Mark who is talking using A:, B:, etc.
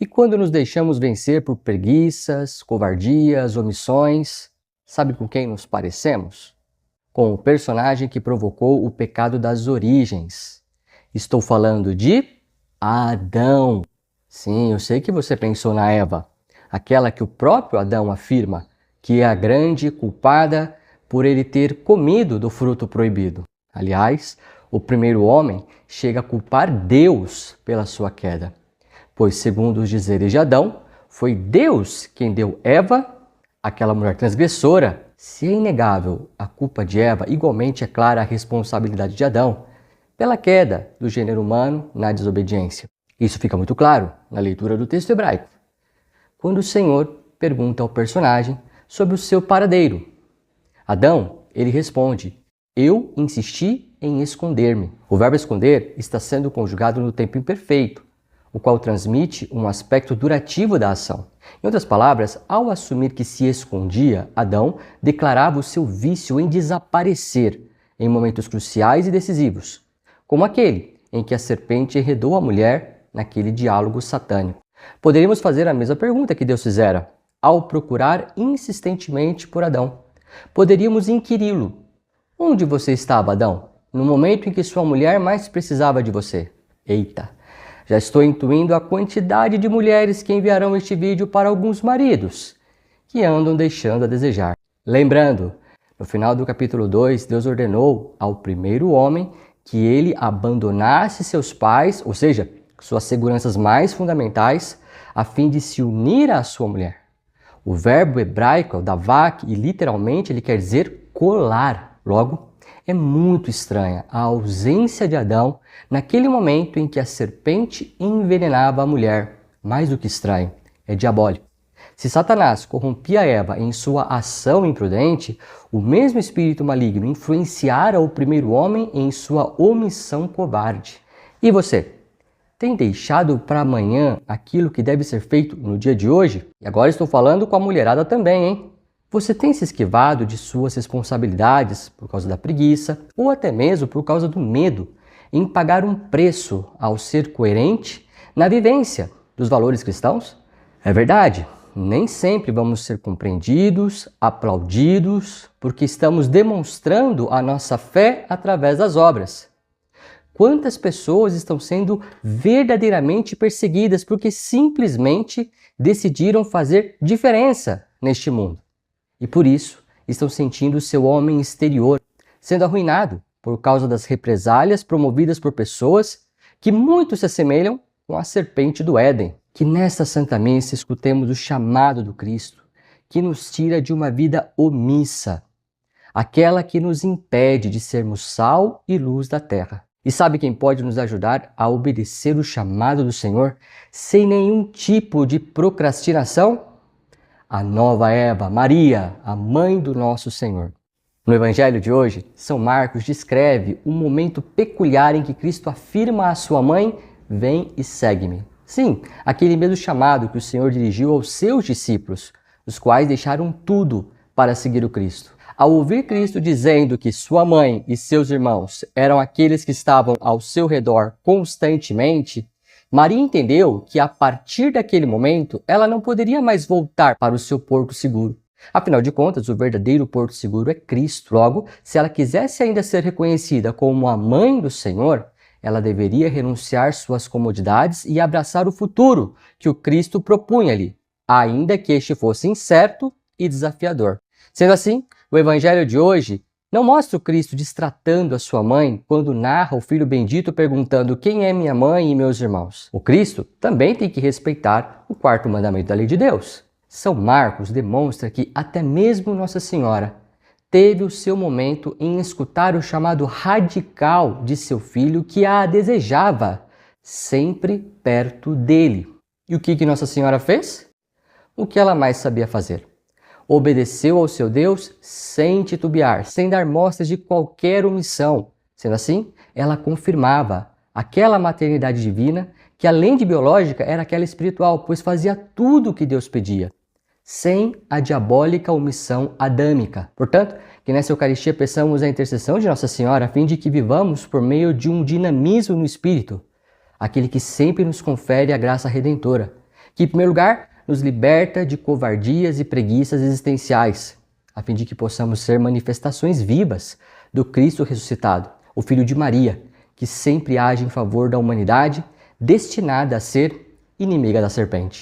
A: E quando nos deixamos vencer por preguiças, covardias, omissões, sabe com quem nos parecemos? Com o personagem que provocou o pecado das origens. Estou falando de Adão. Sim, eu sei que você pensou na Eva, aquela que o próprio Adão afirma que é a grande culpada por ele ter comido do fruto proibido. Aliás, o primeiro homem chega a culpar Deus pela sua queda, pois, segundo os dizeres de Adão, foi Deus quem deu Eva, aquela mulher transgressora. Se é inegável a culpa de Eva, igualmente é clara a responsabilidade de Adão pela queda do gênero humano na desobediência. Isso fica muito claro na leitura do texto hebraico, quando o Senhor pergunta ao personagem sobre o seu paradeiro. Adão, ele responde: eu insisti em esconder-me. O verbo esconder está sendo conjugado no tempo imperfeito, o qual transmite um aspecto durativo da ação. Em outras palavras, ao assumir que se escondia, Adão declarava o seu vício em desaparecer em momentos cruciais e decisivos, como aquele em que a serpente enredou a mulher naquele diálogo satânico. Poderíamos fazer a mesma pergunta que Deus fizera ao procurar insistentemente por Adão. Poderíamos inquiri-lo: onde você estava, Adão, no momento em que sua mulher mais precisava de você? Eita! Já estou intuindo a quantidade de mulheres que enviarão este vídeo para alguns maridos que andam deixando a desejar. Lembrando, no final do capítulo 2, Deus ordenou ao primeiro homem que ele abandonasse seus pais, ou seja, suas seguranças mais fundamentais, a fim de se unir à sua mulher. O verbo hebraico é o davak e literalmente ele quer dizer colar. Logo, é muito estranha a ausência de Adão naquele momento em que a serpente envenenava a mulher. Mais do que estranho, é diabólico. Se Satanás corrompia Eva em sua ação imprudente, o mesmo espírito maligno influenciara o primeiro homem em sua omissão covarde. E você? Tem deixado para amanhã aquilo que deve ser feito no dia de hoje? E agora estou falando com a mulherada também, hein? Você tem se esquivado de suas responsabilidades por causa da preguiça ou até mesmo por causa do medo em pagar um preço ao ser coerente na vivência dos valores cristãos? É verdade, nem sempre vamos ser compreendidos, aplaudidos, porque estamos demonstrando a nossa fé através das obras. Quantas pessoas estão sendo verdadeiramente perseguidas porque simplesmente decidiram fazer diferença neste mundo? E por isso estão sentindo seu homem exterior sendo arruinado por causa das represálias promovidas por pessoas que muito se assemelham com a serpente do Éden. Que nesta Santa Missa escutemos o chamado do Cristo, que nos tira de uma vida omissa, aquela que nos impede de sermos sal e luz da terra. E sabe quem pode nos ajudar a obedecer o chamado do Senhor sem nenhum tipo de procrastinação? A nova Eva, Maria, a mãe do nosso Senhor. No Evangelho de hoje, São Marcos descreve um momento peculiar em que Cristo afirma à sua mãe: vem e segue-me. Sim, aquele mesmo chamado que o Senhor dirigiu aos seus discípulos, os quais deixaram tudo para seguir o Cristo. Ao ouvir Cristo dizendo que sua mãe e seus irmãos eram aqueles que estavam ao seu redor constantemente, Maria entendeu que a partir daquele momento ela não poderia mais voltar para o seu porto seguro. Afinal de contas, o verdadeiro porto seguro é Cristo. Logo, se ela quisesse ainda ser reconhecida como a mãe do Senhor, ela deveria renunciar suas comodidades e abraçar o futuro que o Cristo propunha-lhe, ainda que este fosse incerto e desafiador. Sendo assim, o Evangelho de hoje não mostra o Cristo destratando a sua mãe quando narra o Filho bendito perguntando: quem é minha mãe e meus irmãos? O Cristo também tem que respeitar o quarto mandamento da lei de Deus. São Marcos demonstra que até mesmo Nossa Senhora teve o seu momento em escutar o chamado radical de seu filho que a desejava sempre perto dele. E o que Nossa Senhora fez? O que ela mais sabia fazer. Obedeceu ao seu Deus sem titubear, sem dar mostras de qualquer omissão. Sendo assim, ela confirmava aquela maternidade divina que, além de biológica, era aquela espiritual, pois fazia tudo o que Deus pedia, sem a diabólica omissão adâmica. Portanto, que nessa Eucaristia peçamos a intercessão de Nossa Senhora a fim de que vivamos por meio de um dinamismo no Espírito, aquele que sempre nos confere a graça redentora, Que, em primeiro lugar, nos liberta de covardias e preguiças existenciais, a fim de que possamos ser manifestações vivas do Cristo ressuscitado, o Filho de Maria, que sempre age em favor da humanidade, destinada a ser inimiga da serpente.